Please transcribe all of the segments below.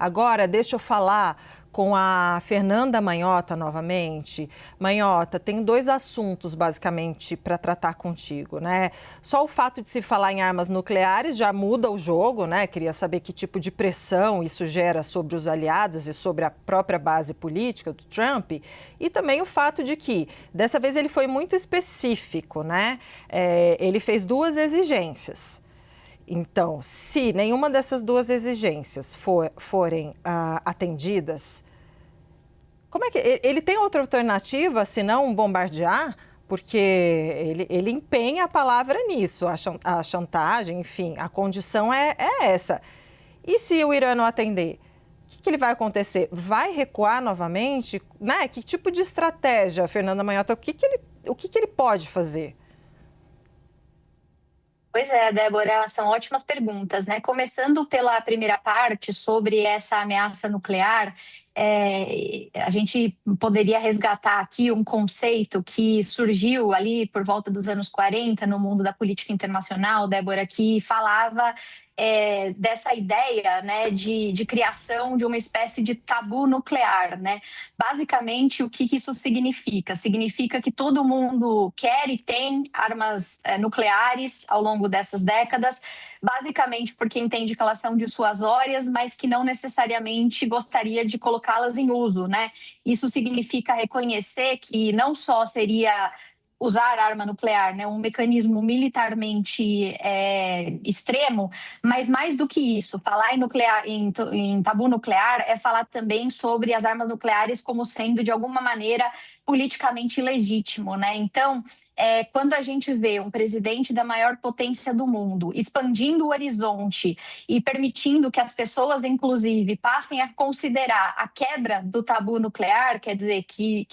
Agora, deixa eu falar com a Fernanda Manhota novamente. Manhota, tem 2 assuntos basicamente para tratar contigo, né? Só o fato de se falar em armas nucleares já muda o jogo, né? Queria saber que tipo de pressão isso gera sobre os aliados e sobre a própria base política do Trump. E também o fato de que, dessa vez, ele foi muito específico, né? Ele fez 2 exigências. Então, se nenhuma dessas 2 exigências forem atendidas, como é que ele tem outra alternativa senão bombardear? Porque ele empenha a palavra nisso, a chantagem, enfim, a condição é essa. E se o Irã não atender? O que ele vai acontecer? Vai recuar novamente? Né? Que tipo de estratégia, Fernanda Manhota, o que ele pode fazer? Pois é, Débora, são ótimas perguntas, né? Começando pela primeira parte sobre essa ameaça nuclear, a gente poderia resgatar aqui um conceito que surgiu ali por volta dos anos 40 no mundo da política internacional, Débora, que falava dessa ideia, né, de criação de uma espécie de tabu nuclear, né? Basicamente, o que isso significa? Significa que todo mundo quer e tem armas nucleares ao longo dessas décadas, basicamente porque entende que elas são dissuasórias, mas que não necessariamente gostaria de colocá-las em uso, né? Isso significa reconhecer que não só seria usar arma nuclear, né, um mecanismo militarmente extremo, mas mais do que isso, falar em tabu nuclear é falar também sobre as armas nucleares como sendo, de alguma maneira, politicamente ilegítimo, né? Então, quando a gente vê um presidente da maior potência do mundo expandindo o horizonte e permitindo que as pessoas, inclusive, passem a considerar a quebra do tabu nuclear, quer dizer, que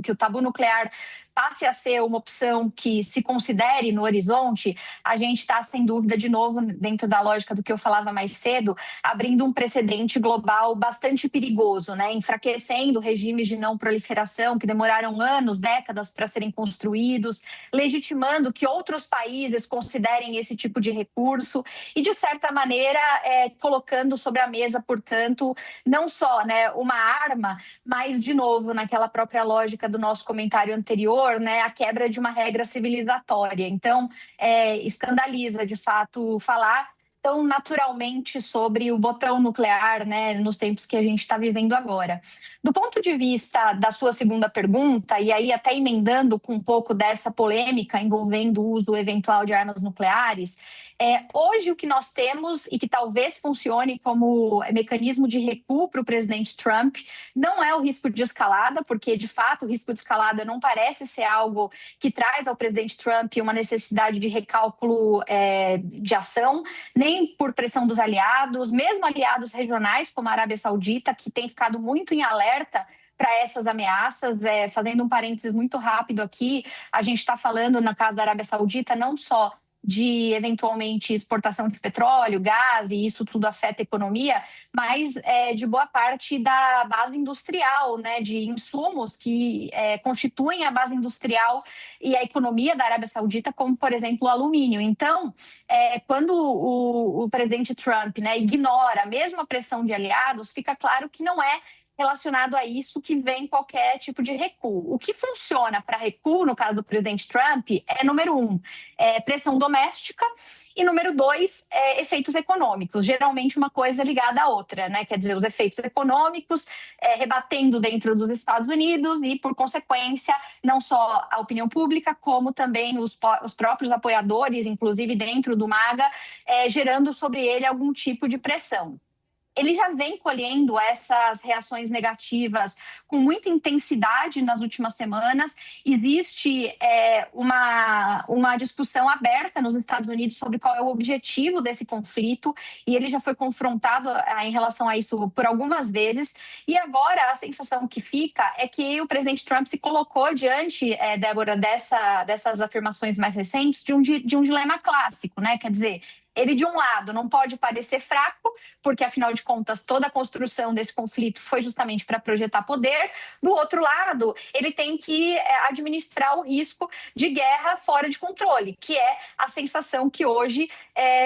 o tabu nuclear passe a ser uma opção que se considere no horizonte, a gente está, sem dúvida, de novo, dentro da lógica do que eu falava mais cedo, abrindo um precedente global bastante perigoso, né? Enfraquecendo regimes de não proliferação que demoraram anos, décadas para serem construídos, legitimando que outros países considerem esse tipo de recurso e, de certa maneira, colocando sobre a mesa, portanto, não só, né, uma arma, mas, de novo, naquela própria lógica do nosso comentário anterior, né, a quebra de uma regra civilizatória. Então, escandaliza, de fato, falar tão naturalmente sobre o botão nuclear, né, nos tempos que a gente está vivendo agora. Do ponto de vista da sua segunda pergunta, e aí até emendando com um pouco dessa polêmica envolvendo o uso eventual de armas nucleares, hoje o que nós temos, e que talvez funcione como mecanismo de recuo para o presidente Trump, não é o risco de escalada, porque, de fato, o risco de escalada não parece ser algo que traz ao presidente Trump uma necessidade de recálculo de ação, nem por pressão dos aliados, mesmo aliados regionais, como a Arábia Saudita, que tem ficado muito em alerta para essas ameaças. Fazendo um parênteses muito rápido aqui, a gente está falando, na caso da Arábia Saudita, não só de, eventualmente, exportação de petróleo, gás, e isso tudo afeta a economia, mas de boa parte da base industrial, né, de insumos que constituem a base industrial e a economia da Arábia Saudita, como, por exemplo, o alumínio. Então, quando o presidente Trump, né, ignora mesmo a pressão de aliados, fica claro que não é relacionado a isso que vem qualquer tipo de recuo. O que funciona para recuo, no caso do presidente Trump, número 1, pressão doméstica, e número 2, efeitos econômicos, geralmente uma coisa ligada à outra, né? Quer dizer, os efeitos econômicos rebatendo dentro dos Estados Unidos e, por consequência, não só a opinião pública, como também os próprios apoiadores, inclusive dentro do MAGA, gerando sobre ele algum tipo de pressão. Ele já vem colhendo essas reações negativas com muita intensidade nas últimas semanas. Existe uma discussão aberta nos Estados Unidos sobre qual é o objetivo desse conflito, e ele já foi confrontado em relação a isso por algumas vezes. E agora a sensação que fica é que o presidente Trump se colocou diante, Débora, dessas afirmações mais recentes de um dilema clássico, né? Quer dizer, Ele, de um lado, não pode parecer fraco, porque, afinal de contas, toda a construção desse conflito foi justamente para projetar poder. Do outro lado, ele tem que administrar o risco de guerra fora de controle, que é a sensação que hoje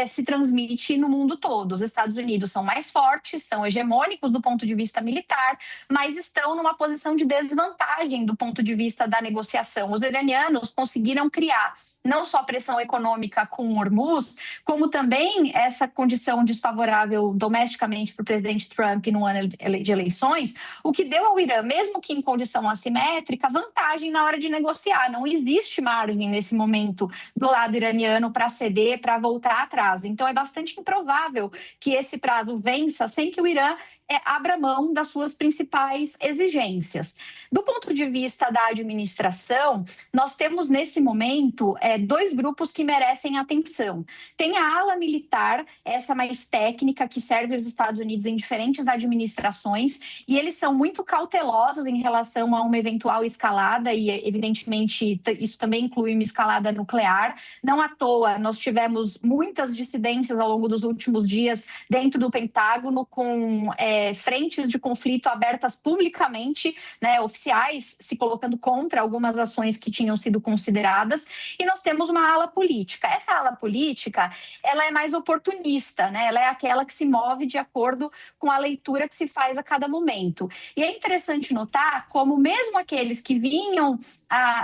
se transmite no mundo todo. Os Estados Unidos são mais fortes, são hegemônicos do ponto de vista militar, mas estão numa posição de desvantagem do ponto de vista da negociação. Os iranianos conseguiram criar não só pressão econômica com Hormuz, como também essa condição desfavorável domesticamente para o presidente Trump no ano de eleições, o que deu ao Irã, mesmo que em condição assimétrica, vantagem na hora de negociar. Não existe margem nesse momento do lado iraniano para ceder, para voltar atrás. Então é bastante improvável que esse prazo vença sem que o Irã abra mão das suas principais exigências. Do ponto de vista da administração, nós temos nesse momento dois grupos que merecem atenção. Tem a ala militar, essa mais técnica, que serve os Estados Unidos em diferentes administrações, e eles são muito cautelosos em relação a uma eventual escalada, e evidentemente isso também inclui uma escalada nuclear. Não à toa, nós tivemos muitas dissidências ao longo dos últimos dias dentro do Pentágono, com frentes de conflito abertas publicamente, né, oficiais se colocando contra algumas ações que tinham sido consideradas, e nós temos uma ala política. Essa ala política, ela é mais oportunista, né? Ela é aquela que se move de acordo com a leitura que se faz a cada momento. E é interessante notar como mesmo aqueles que vinham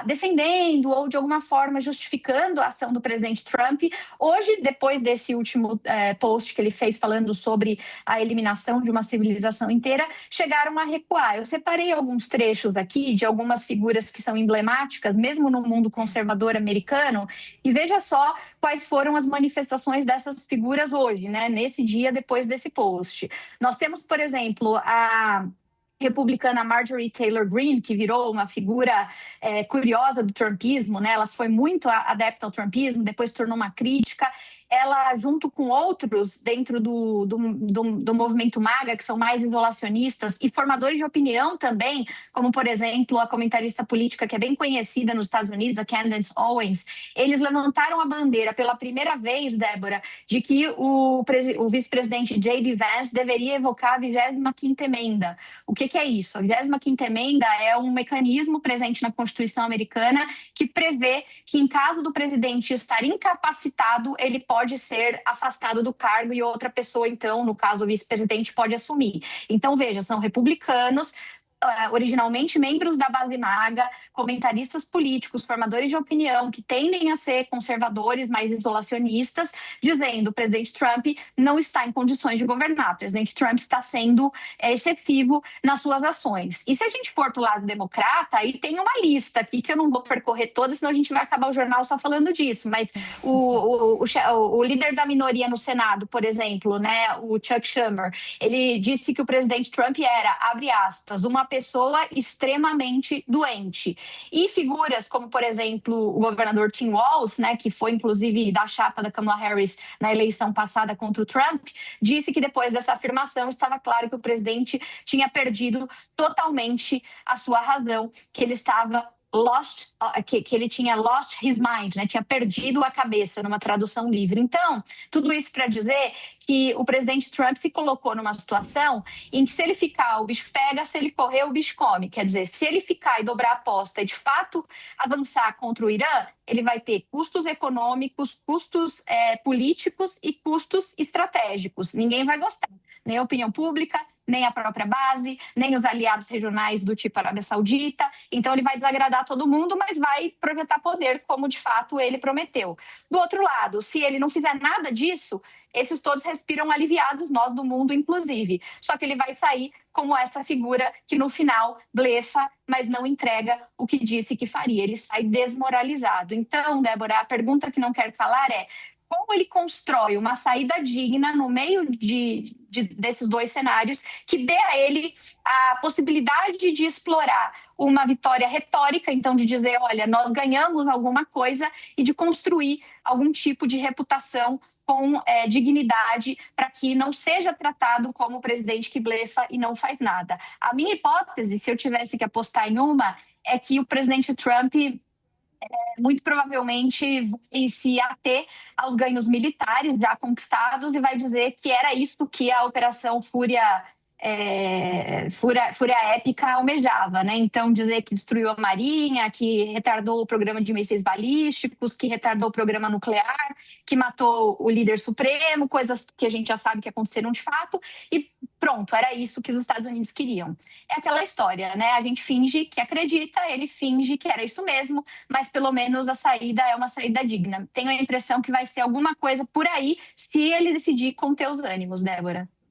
defendendo ou de alguma forma justificando a ação do presidente Trump, hoje, depois desse último post que ele fez falando sobre a eliminação de uma civilização inteira, chegaram a recuar. Eu separei alguns trechos aqui de algumas figuras que são emblemáticas, mesmo no mundo conservador americano, e veja só quais foram as manifestações dessas figuras hoje, né, nesse dia depois desse post. Nós temos, por exemplo, a republicana Marjorie Taylor Greene, que virou uma figura curiosa do trumpismo, né? Ela foi muito adepta ao trumpismo, depois se tornou uma crítica. Ela, junto com outros dentro do movimento MAGA, que são mais isolacionistas, e formadores de opinião também, como, por exemplo, a comentarista política que é bem conhecida nos Estados Unidos, a Candace Owens, eles levantaram a bandeira pela primeira vez, Débora, de que o vice-presidente J.D. Vance deveria evocar a 25ª emenda. O que é isso? A 25ª emenda é um mecanismo presente na Constituição americana que prevê que, em caso do presidente estar incapacitado, ele pode ser afastado do cargo e outra pessoa, então, no caso o vice-presidente, pode assumir. Então, veja, são republicanos, originalmente membros da base MAGA, comentaristas políticos, formadores de opinião, que tendem a ser conservadores, mais isolacionistas, dizendo que o presidente Trump não está em condições de governar. O presidente Trump está sendo excessivo nas suas ações. E se a gente for para o lado democrata, aí tem uma lista aqui que eu não vou percorrer toda, senão a gente vai acabar o jornal só falando disso. Mas o líder da minoria no Senado, por exemplo, né, o Chuck Schumer, ele disse que o presidente Trump era, abre aspas, uma pessoa extremamente doente. E figuras como, por exemplo, o governador Tim Walz, né, que foi inclusive da chapa da Kamala Harris na eleição passada contra o Trump, disse que depois dessa afirmação estava claro que o presidente tinha perdido totalmente a sua razão, que ele estava que ele tinha lost his mind, né? Tinha perdido a cabeça, numa tradução livre. Então, tudo isso para dizer que o presidente Trump se colocou numa situação em que, se ele ficar, o bicho pega, se ele correr, o bicho come. Quer dizer, se ele ficar e dobrar a aposta e, de fato, avançar contra o Irã, ele vai ter custos econômicos, custos políticos e custos estratégicos. Ninguém vai gostar. Nem a opinião pública, nem a própria base, nem os aliados regionais do tipo Arábia Saudita. Então, ele vai desagradar todo mundo, mas vai projetar poder, como de fato ele prometeu. Do outro lado, se ele não fizer nada disso, esses todos respiram aliviados, nós do mundo inclusive. Só que ele vai sair como essa figura que no final blefa, mas não entrega o que disse que faria. Ele sai desmoralizado. Então, Débora, a pergunta que não quer calar é: como ele constrói uma saída digna no meio desses dois cenários que dê a ele a possibilidade de explorar uma vitória retórica, então de dizer, olha, nós ganhamos alguma coisa, e de construir algum tipo de reputação com dignidade, para que não seja tratado como o presidente que blefa e não faz nada. A minha hipótese, se eu tivesse que apostar em uma, é que o presidente Trump muito provavelmente vai se ater aos ganhos militares já conquistados e vai dizer que era isso que a Operação Fúria Épica almejava, né? Então, dizer que destruiu a Marinha, que retardou o programa de mísseis balísticos, que retardou o programa nuclear, que matou o líder supremo, coisas que a gente já sabe que aconteceram de fato, e pronto, era isso que os Estados Unidos queriam. É aquela história, né? A gente finge que acredita, ele finge que era isso mesmo, mas pelo menos a saída é uma saída digna. Tenho a impressão que vai ser alguma coisa por aí se ele decidir conter os ânimos, Débora.